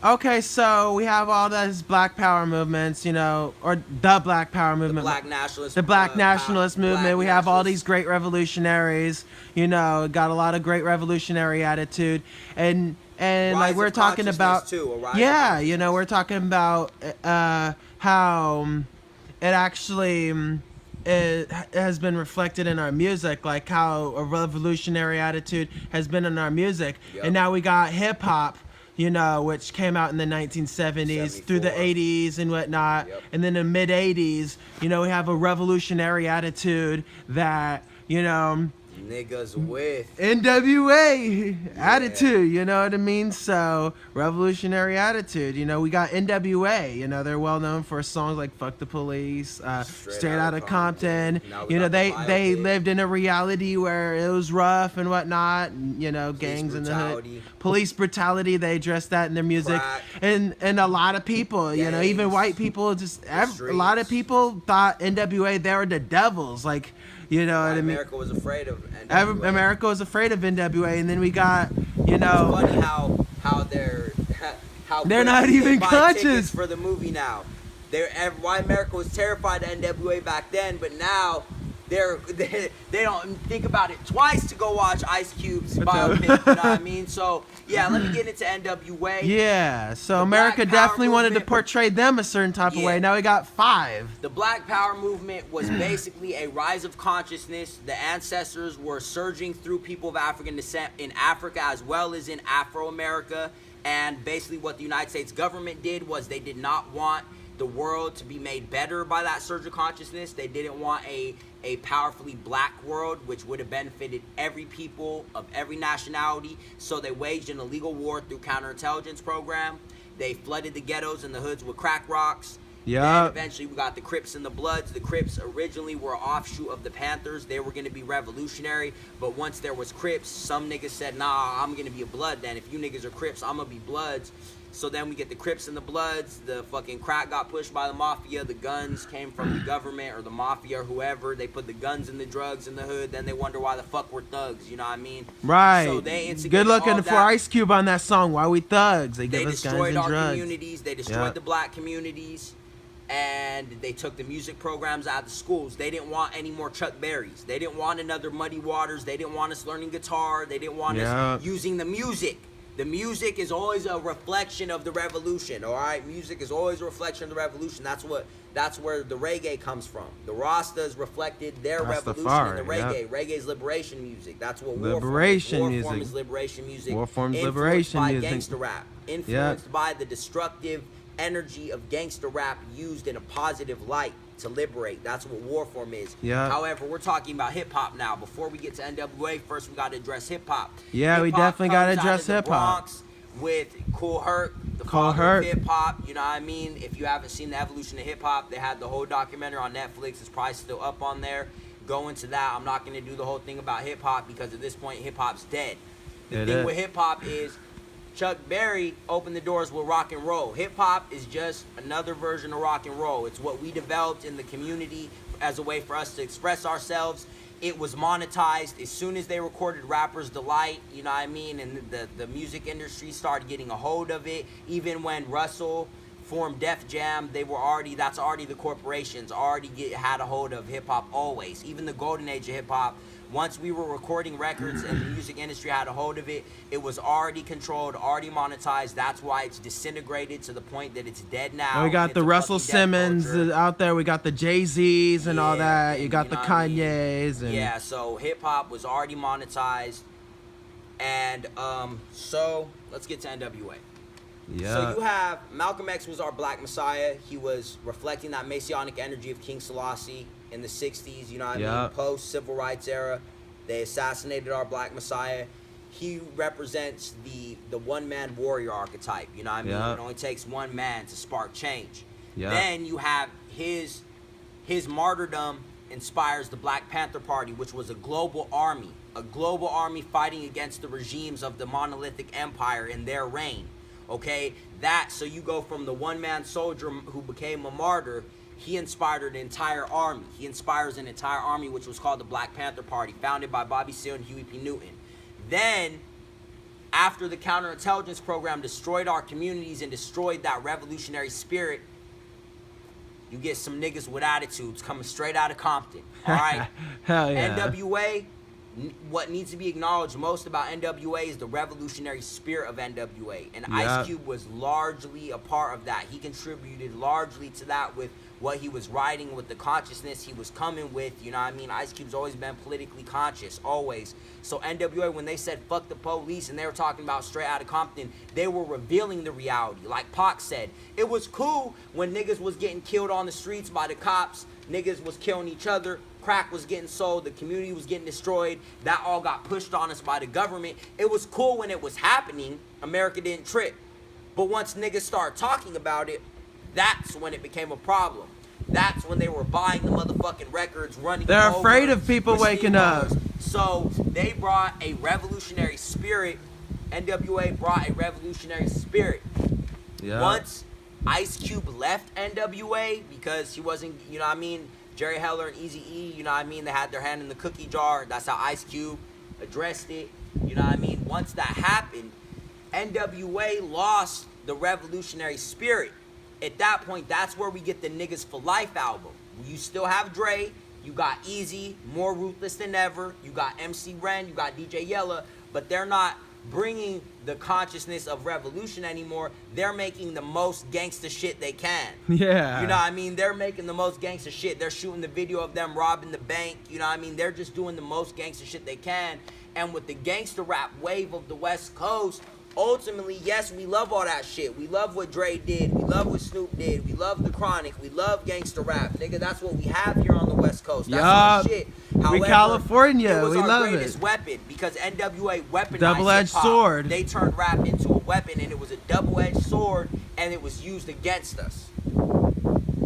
Okay, so we have all those Black Power movements, you know, or the Black Power The movement, black nationalist, the Black Nationalist black movement. We have all these nationalists, great revolutionaries, you know, got a lot of great revolutionary attitude, and like rise we're of talking consciousness about, too, a rise of yeah, you know, consciousness. we're talking about how it actually it has been reflected in our music, like how a revolutionary attitude has been in our music, and Yep, now we got hip hop, you know, which came out in the 1970s through the 74. 80s and whatnot, Yep, and then in the mid 80s, you know, we have a revolutionary attitude that, you know, niggas with. NWA Yeah, attitude, you know what I mean? So, revolutionary attitude. You know, we got NWA, you know, they're well known for songs like Fuck the Police, straight Straight out of Outta Compton. Compton. Now we You know, got the they biopic, lived in a reality where it was rough and whatnot, and, you know, police gangs in the hood. brutality, Police brutality, they addressed that in their music. crack, And a lot of people, you know, even white gangs, people, the a lot of streets. people thought NWA, they were the devils. Like, you know what Why I mean? America was afraid of NWA. America was afraid of NWA, and then we got, you It's know, funny how they're how they're quick not they even buy tickets conscious. for the movie now. Why America was terrified of NWA back then, but now they don't think about it twice to go watch Ice Cube's biopic. You know what I mean? So yeah, let me get into NWA. Yeah, so The America Black Power definitely wanted to movement. portray them a certain type of way. Yeah. Now we got five. The Black Power movement was basically a rise of consciousness. The ancestors were surging through people of African descent in Africa as well as in Afro America. And basically, what the United States government did was they did not want the world to be made better by that surge of consciousness. They didn't want a powerfully black world, which would have benefited every people of every nationality. So they waged an illegal war through counterintelligence program. They flooded the ghettos and the hoods with crack rocks. Then Yup. eventually we got the Crips and the Bloods. The Crips originally were an offshoot of the Panthers. They were going to be revolutionary. But once there was Crips, some niggas said, nah, I'm going to be a Blood then. If you niggas are Crips, I'm going to be Bloods. So then we get the Crips and the Bloods. The fucking crack got pushed by the mafia. The guns came from the government or the mafia or whoever. They put the guns and the drugs in the hood. Then they wonder why the fuck we're thugs. You know what I mean? So Right. they instigated Good all looking of for that. Ice Cube on that song. Why we thugs? They They give us guns destroyed and our drugs. communities. They destroyed Yeah. the black communities. And they took the music programs out of the schools. They didn't want any more Chuck Berrys. They didn't want another Muddy Waters. They didn't want us learning guitar. They didn't want Yeah. us using the music. The music is always a reflection of the revolution. All right, music is always a reflection of the revolution. That's where the reggae comes from. The Rastas reflected their revolution in the Rastafari, reggae. yep. Reggae is liberation music. That's what Liberation war music. form is liberation music. War form's Influenced liberation by music. gangster rap. Influenced by the destructive energy of gangster rap used in a positive light to liberate. That's what war form is. Yeah. However, we're talking about hip hop now. Before we get to NWA, first we got to address hip hop. Yeah, we definitely gotta address hip-hop. Bronx with Cool Herc, the Cool father Herc. of hip hop. You know what I mean? If you haven't seen the evolution of hip hop, they had the whole documentary on Netflix. It's probably still up on there. Go into that. I'm not going to do the whole thing about hip hop because at this point, hip hop's dead. The It thing is. with hip hop is Chuck Berry opened the doors with rock and roll. Hip hop is just another version of rock and roll. It's what we developed in the community as a way for us to express ourselves. It was monetized as soon as they recorded Rapper's Delight, you know what I mean? And the music industry started getting a hold of it. Even when Russell formed Def Jam, that's already the corporations had a hold of hip hop always. Even the golden age of hip hop, once we were recording records and the music industry had a hold of it, it was already controlled, already monetized. That's why it's disintegrated to the point that it's dead now. And we got It's the a Russell fucking death Simmons culture. out there. We got the Jay-Z's and all Yeah, that. and You got you the know what I mean? Kanyes. And Yeah, so hip hop was already monetized. And so let's get to NWA. yeah. So you have Malcolm X was our Black Messiah. He was reflecting that Messianic energy of King Selassie in the 60s, you know what I Yeah. mean? Post-civil rights era. They assassinated our Black Messiah. He represents the one-man warrior archetype, you know what I mean? Yeah. It only takes one man to spark change. Yeah. Then you have his martyrdom inspires the Black Panther Party, which was a global army fighting against the regimes of the monolithic empire in their reign. Okay, so you go from the one-man soldier who became a martyr. He inspired an entire army. He inspires an entire army, which was called the Black Panther Party, founded by Bobby Seale and Huey P. Newton. Then After the counterintelligence program destroyed our communities and destroyed that revolutionary spirit, you get some niggas with attitudes coming straight out of Compton. All right? Hell yeah. NWA, what needs to be acknowledged most about NWA is the revolutionary spirit of NWA. And Ice Cube was largely a part of that. He contributed largely to that with what he was writing, with the consciousness he was coming with. You know what I mean? Ice Cube's always been politically conscious, always. So NWA, when they said fuck the police and they were talking about straight out of Compton, they were revealing the reality. Like Pac said, it was cool when niggas was getting killed on the streets by the cops, niggas was killing each other, crack was getting sold, the community was getting destroyed, that all got pushed on us by the government. It was cool when it was happening, America didn't trip. But once niggas started talking about it, that's when it became a problem. That's when they were buying the motherfucking records, running. They're afraid of people waking up. So they brought a revolutionary spirit. NWA brought a revolutionary spirit. Yeah. Once Ice Cube left NWA because he wasn't, you know what I mean, Jerry Heller and Eazy-E, you know what I mean, they had their hand in the cookie jar. That's how Ice Cube addressed it. You know what I mean? Once that happened, NWA lost the revolutionary spirit. At that point, that's where we get the Niggas for Life album. You still have Dre, you got Easy, more ruthless than ever, you got MC Ren, you got DJ Yella, but they're not bringing the consciousness of revolution anymore. They're making the most gangster shit they can. Yeah. You know what I mean? They're making the most gangster shit. They're shooting the video of them robbing the bank. You know what I mean? They're just doing the most gangster shit they can. And with the gangster rap wave of the West Coast, ultimately, yes, we love all that shit. We love what Dre did. We love what Snoop did. We love the Chronic. We love gangster rap. Nigga, that's what we have here on the West Coast. That's our shit. However, we California. It was we our love greatest it. weapon because NWA weaponized Double-edged hip-hop. sword. They turned rap into a weapon, and it was a double-edged sword, and it was used against us.